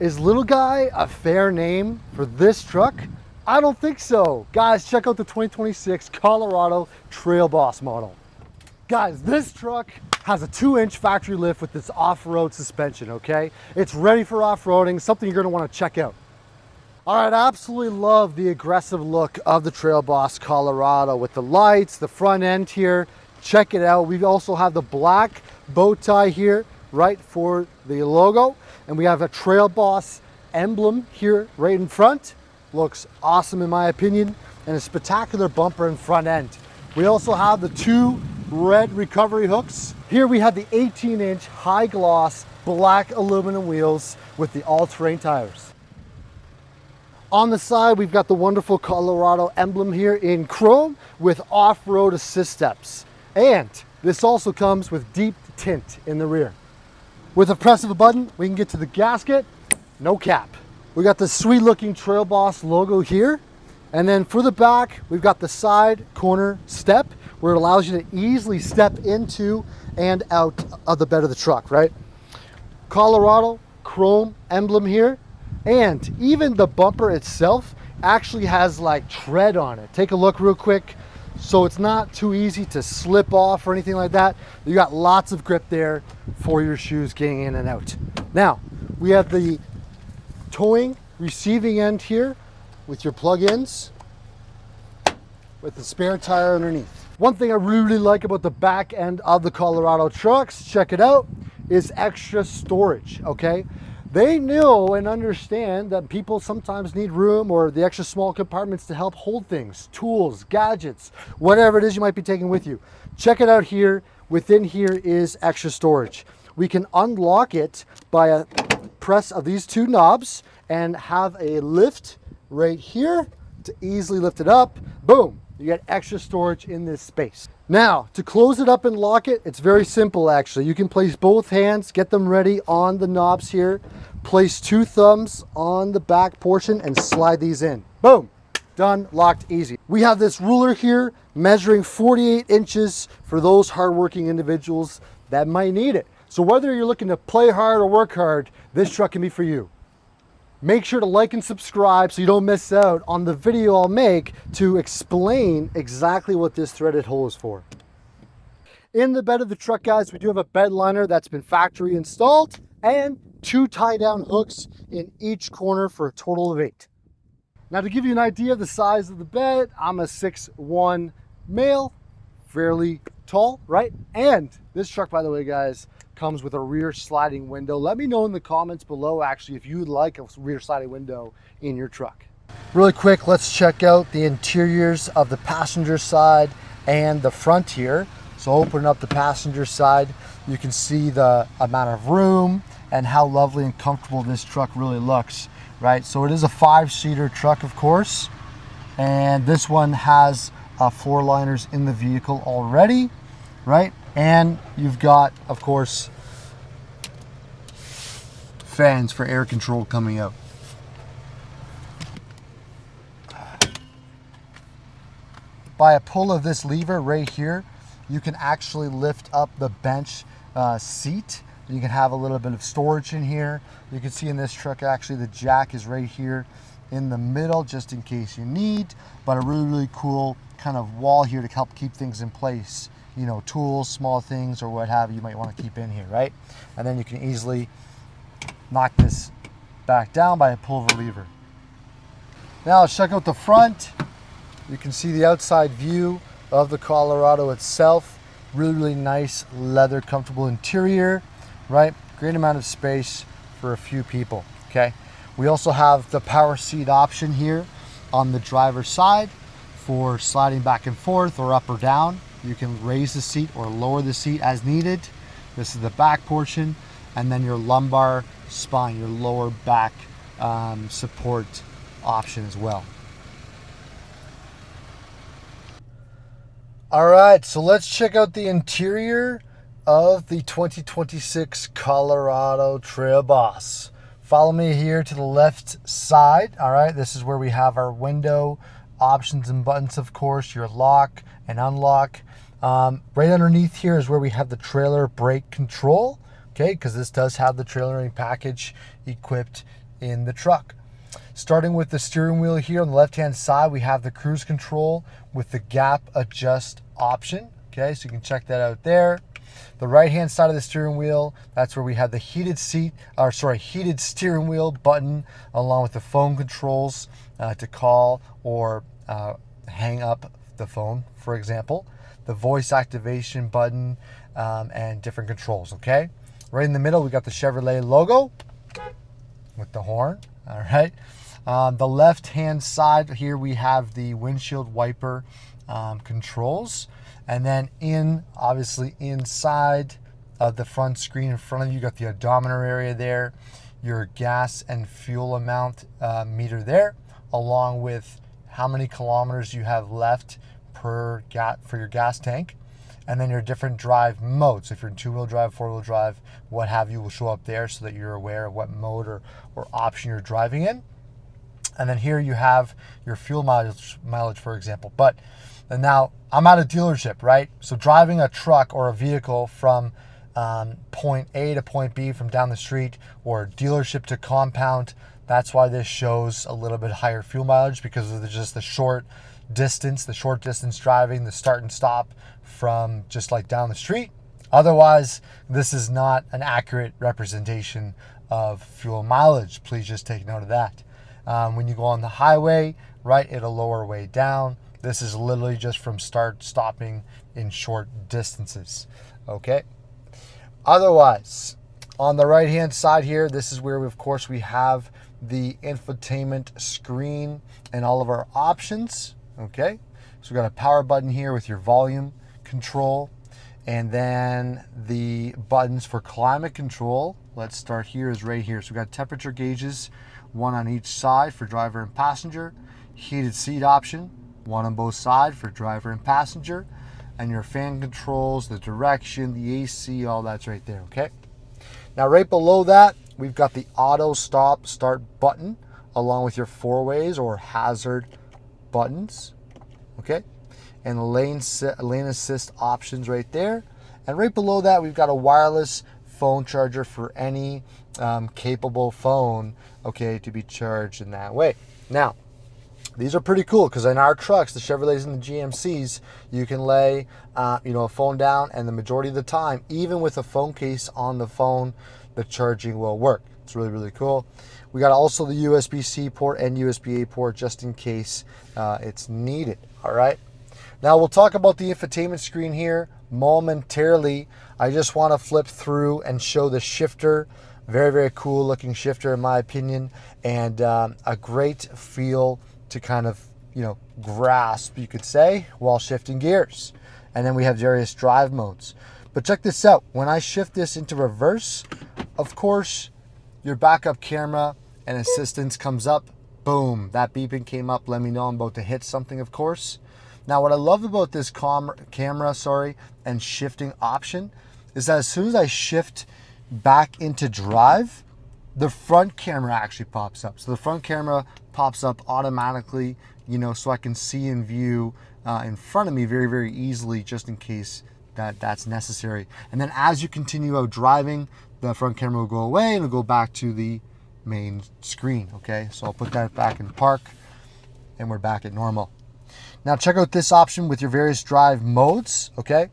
Is little guy a fair name for this truck? I don't think so. Guys, check out the 2026 Colorado TrailBoss model. Guys, this truck has a 2-inch factory lift with this off-road suspension, okay? It's ready for off-roading, something you're gonna wanna check out. All right, I absolutely love the aggressive look of the TrailBoss Colorado with the lights, the front end here. Check it out. We also have the black bow tie here, right, for the logo. And we have a TrailBoss emblem here right in front. Looks awesome in my opinion. And a spectacular bumper and front end. We also have the 2 red recovery hooks. Here we have the 18-inch high gloss black aluminum wheels with the all-terrain tires. On the side, we've got the wonderful Colorado emblem here in chrome with off-road assist steps. And this also comes with deep tint in the rear. With a press of a button, we can get to the gasket, no cap. We got the sweet looking TrailBoss logo here. And then for the back, we've got the side corner step where it allows you to easily step into and out of the bed of the truck, right? Colorado chrome emblem here. And even the bumper itself actually has like tread on it. Take a look real quick. So it's not too easy to slip off or anything like that. You got lots of grip there for your shoes getting in and out. Now, we have the towing receiving end here with your plug-ins with the spare tire underneath. One thing I really like about the back end of the Colorado trucks, check it out, is extra storage, okay? They know and understand that people sometimes need room or the extra small compartments to help hold things, tools, gadgets, whatever it is you might be taking with you. Check it out here. Within here is extra storage. We can unlock it by a press of these 2 knobs and have a lift right here to easily lift it up. Boom, you get extra storage in this space. Now, to close it up and lock it, it's very simple actually. You can place both hands, get them ready on the knobs here, place 2 thumbs on the back portion and slide these in. Boom, done, locked, easy. We have this ruler here measuring 48 inches for those hardworking individuals that might need it. So whether you're looking to play hard or work hard, this truck can be for you. Make sure to like and subscribe so you don't miss out on the video I'll make to explain exactly what this threaded hole is for. In the bed of the truck, guys, we do have a bed liner that's been factory installed and 2 tie down hooks in each corner for a total of 8. Now to give you an idea of the size of the bed, I'm a 6'1" male, fairly tall, right? And this truck, by the way, guys, comes with a rear sliding window. Let me know in the comments below actually if you'd like a rear sliding window in your truck. Really quick, let's check out the interiors of the passenger side and the front here. So open up the passenger side, you can see the amount of room and how lovely and comfortable this truck really looks, right? So it is a 5-seater truck, of course, and this one has floor liners in the vehicle already, right? And you've got, of course, fans for air control coming out. By a pull of this lever right here, you can actually lift up the bench seat. You can have a little bit of storage in here. You can see in this truck, actually, the jack is right here in the middle, just in case you need, but a really, really cool kind of wall here to help keep things in place. You know, tools, small things, or what have you might want to keep in here, right? And then you can easily knock this back down by a pull of a lever. Now let's check out the front. You can see the outside view of the Colorado itself. Really, really nice leather, comfortable interior, right? Great amount of space for a few people, okay? We also have the power seat option here on the driver's side for sliding back and forth or up or down. You can raise the seat or lower the seat as needed. This is the back portion, and then your lumbar spine, your lower back support option as well. All right, so let's check out the interior of the 2026 Colorado TrailBoss. Follow me here to the left side. All right, this is where we have our window options and buttons, of course, your lock and unlock. Right underneath here is where we have the trailer brake control, okay, because this does have the trailering package equipped in the truck. Starting with the steering wheel here on the left-hand side, we have the cruise control with the gap adjust option. Okay, so you can check that out there. The right-hand side of the steering wheel, that's where we have the heated steering wheel button, along with the phone controls to call or hang up the phone, for example. The voice activation button and different controls, okay? Right in the middle, we got the Chevrolet logo with the horn, all right? The left-hand side here, we have the windshield wiper controls. And then obviously inside of the front screen in front of you, you got the odometer area there, your gas and fuel amount meter there, along with how many kilometers you have left for your gas tank. And then your different drive modes. So if you're in two-wheel drive, four-wheel drive, what have you, will show up there so that you're aware of what mode or option you're driving in. And then here you have your fuel mileage, for example. And now I'm at a dealership, right? So driving a truck or a vehicle from point A to point B from down the street, or dealership to compound, that's why this shows a little bit higher fuel mileage, because of just the short distance driving, the start and stop from just like down the street. Otherwise, this is not an accurate representation of fuel mileage. Please just take note of that. When you go on the highway, right, it'll lower way down. This is literally just from stopping in short distances, okay? Otherwise, on the right-hand side here, this is where, of course, we have the infotainment screen and all of our options, okay? So we got a power button here with your volume control, and then the buttons for climate control. Let's start here, is right here. So we got temperature gauges, one on each side for driver and passenger, heated seat option, one on both sides for driver and passenger, and your fan controls, the direction, the AC, all that's right there, okay? Now right below that, we've got the auto stop start button, along with your four ways or hazard buttons, okay? And lane assist options right there. And right below that, we've got a wireless phone charger for any capable phone, okay, to be charged in that way. Now, these are pretty cool, because in our trucks, the Chevrolets and the GMCs, you can lay a phone down, and the majority of the time, even with a phone case on the phone, the charging will work. It's really, really cool. We got also the USB-C port and USB-A port, just in case it's needed, all right? Now we'll talk about the infotainment screen here momentarily. I just want to flip through and show the shifter. Very, very cool looking shifter in my opinion, and a great feel to kind of, grasp, you could say, while shifting gears. And then we have various drive modes. But check this out. When I shift this into reverse, of course, your backup camera and assistance comes up. Boom, that beeping came up. Let me know I'm about to hit something, of course. Now, what I love about this camera and shifting option is that as soon as I shift back into drive, the front camera actually pops up. So the front camera pops up automatically, so I can see and view in front of me very, very easily, just in case that's necessary. And then as you continue out driving, the front camera will go away and it'll go back to the main screen, okay? So I'll put that back in park, and we're back at normal. Now check out this option with your various drive modes, okay?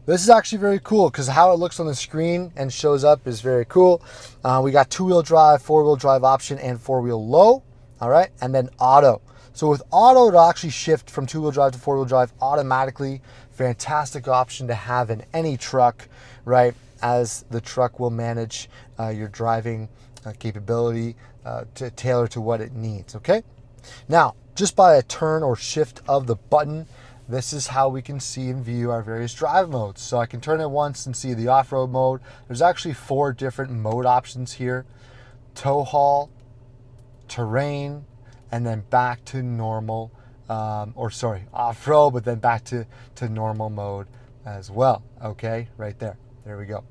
This is actually very cool, because how it looks on the screen and shows up is very cool. We got two-wheel drive, four-wheel drive option, and four-wheel low, all right? And then auto. So with auto, it'll actually shift from two-wheel drive to four-wheel drive automatically. Fantastic option to have in any truck, right? As the truck will manage your driving capability to tailor to what it needs, okay? Now, just by a turn or shift of the button, this is how we can see and view our various drive modes. So I can turn it once and see the off-road mode. There's actually 4 different mode options here: tow haul, terrain, and then back to normal, off-road, but then back to normal mode as well. Okay, right there. There we go.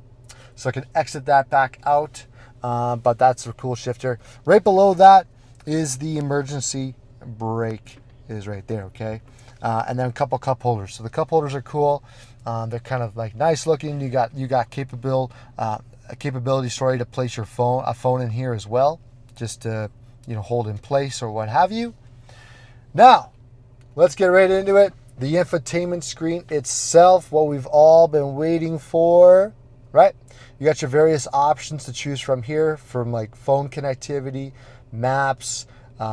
So I can exit that back out, but that's a cool shifter. Right below that is the emergency brake, is right there, okay? And then a couple cup holders. So the cup holders are cool. They're kind of like nice looking. You got capable a capability, sorry, to place your a phone in here as well, just to, you know, hold in place or what have you. Now, let's get right into it. The infotainment screen itself, what we've all been waiting for, right? You got your various options to choose from here, from like phone connectivity, maps,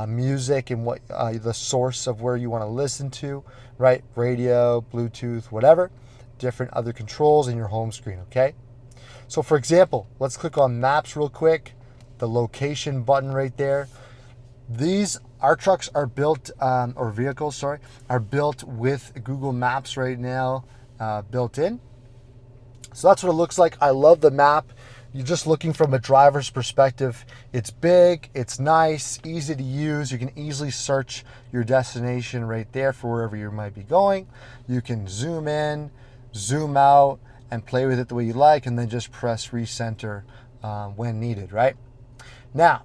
music, and what the source of where you want to listen to, right? Radio, Bluetooth, whatever. Different other controls in your home screen, okay? So for example, let's click on maps real quick, the location button right there. Our trucks are built, or vehicles, sorry, are built with Google Maps right now, built in. So that's what it looks like. I love the map. You're just looking from a driver's perspective. It's big, it's nice, easy to use. You can easily search your destination right there for wherever you might be going. You can zoom in, zoom out, and play with it the way you like, and then just press recenter when needed, right? Now,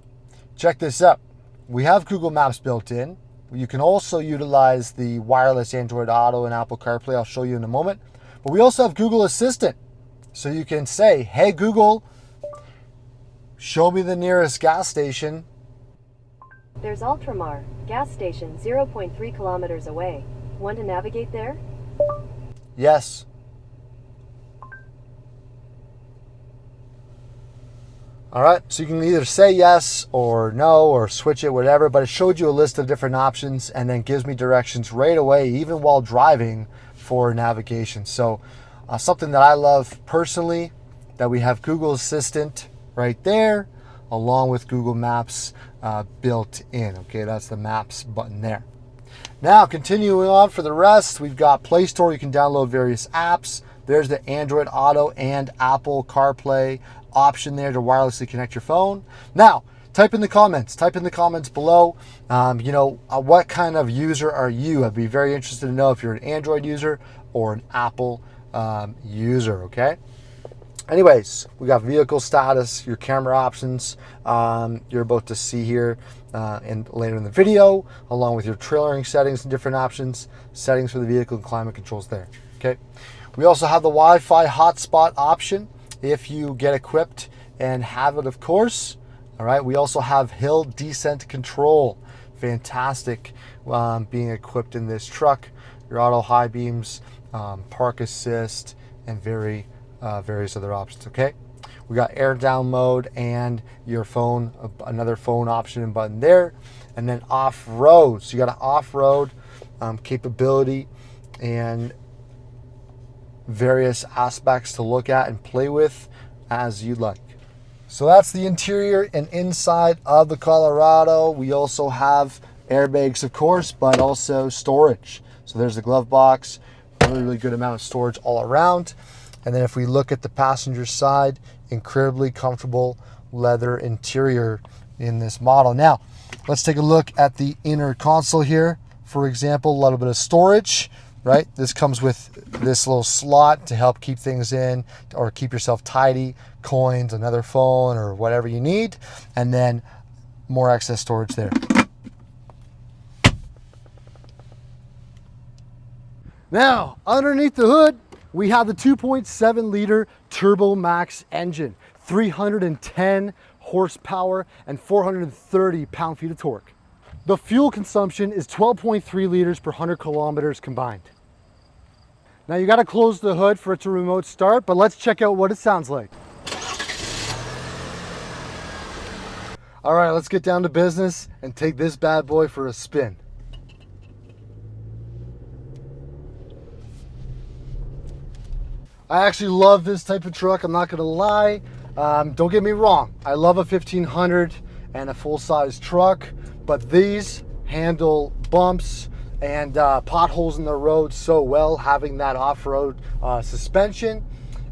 check this out. We have Google Maps built in. You can also utilize the wireless Android Auto and Apple CarPlay. I'll show you in a moment. But we also have Google Assistant. So you can say, hey, Google, show me the nearest gas station. There's Ultramar, gas station 0.3 kilometers away. Want to navigate there? Yes. All right, so you can either say yes or no or switch it, whatever, but it showed you a list of different options and then gives me directions right away, even while driving, for navigation. So something that I love personally, that we have Google Assistant right there, along with Google Maps built in. Okay, that's the Maps button there. Now, continuing on for the rest, we've got Play Store. You can download various apps. There's the Android Auto and Apple CarPlay option there to wirelessly connect your phone. Now, type in the comments below, what kind of user are you? I'd be very interested to know if you're an Android user or an Apple user, okay? Anyways, we got vehicle status, your camera options, you're about to see here and later in the video, along with your trailering settings and different options, settings for the vehicle and climate controls there, okay? We also have the Wi-Fi hotspot option if you get equipped and have it, of course. All right, we also have hill descent control. Fantastic being equipped in this truck. Your auto high beams, park assist, and various other options, okay? We got air down mode and your phone, another phone option and button there. And then off-road. So you got an off-road capability and various aspects to look at and play with as you like. So that's the interior and inside of the Colorado. We also have airbags, of course, but also storage. So there's the glove box, really good amount of storage all around. And then if we look at the passenger side, incredibly comfortable leather interior in this model. Now, let's take a look at the inner console here. For example, a little bit of storage, right? This comes with this little slot to help keep things in or keep yourself tidy, coins, another phone, or whatever you need. And then more excess storage there. Now, underneath the hood, we have the 2.7 liter Turbo Max engine, 310 horsepower and 430 pound-feet of torque. The fuel consumption is 12.3 liters per 100 kilometers combined. Now you gotta close the hood for it to remote start, but let's check out what it sounds like. All right, let's get down to business and take this bad boy for a spin. I actually love this type of truck, I'm not gonna lie. Don't get me wrong, I love a 1500 and a full-size truck, but these handle bumps and potholes in the road so well, having that off-road suspension.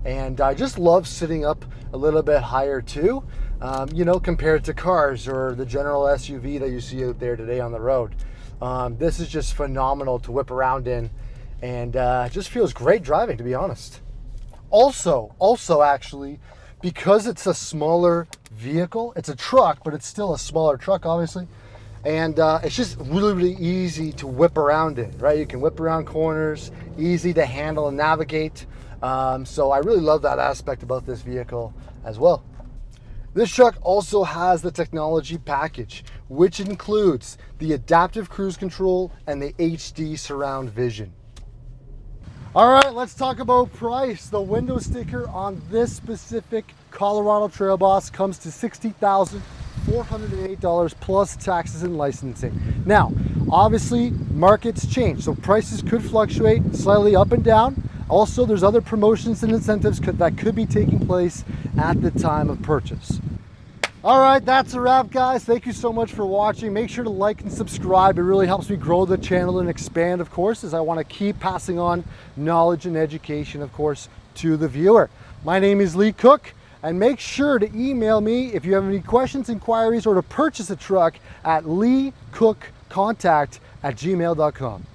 And I just love sitting up a little bit higher too, compared to cars or the general SUV that you see out there today on the road. This is just phenomenal to whip around in, and just feels great driving, to be honest. Also actually, because it's a smaller vehicle, it's a truck, but it's still a smaller truck, obviously. And it's just really, really easy to whip around in, right? You can whip around corners, easy to handle and navigate. So I really love that aspect about this vehicle as well. This truck also has the technology package, which includes the adaptive cruise control and the HD surround vision. All right, let's talk about price. The window sticker on this specific Colorado TrailBoss comes to $60,408 plus taxes and licensing. Now, obviously, markets change, so prices could fluctuate slightly up and down. Also, there's other promotions and incentives that could be taking place at the time of purchase. All right, that's a wrap, guys. Thank you so much for watching. Make sure to like and subscribe. It really helps me grow the channel and expand, of course, as I want to keep passing on knowledge and education, of course, to the viewer. My name is Lee Cook, and make sure to email me if you have any questions, inquiries, or to purchase a truck at leecookcontact@gmail.com.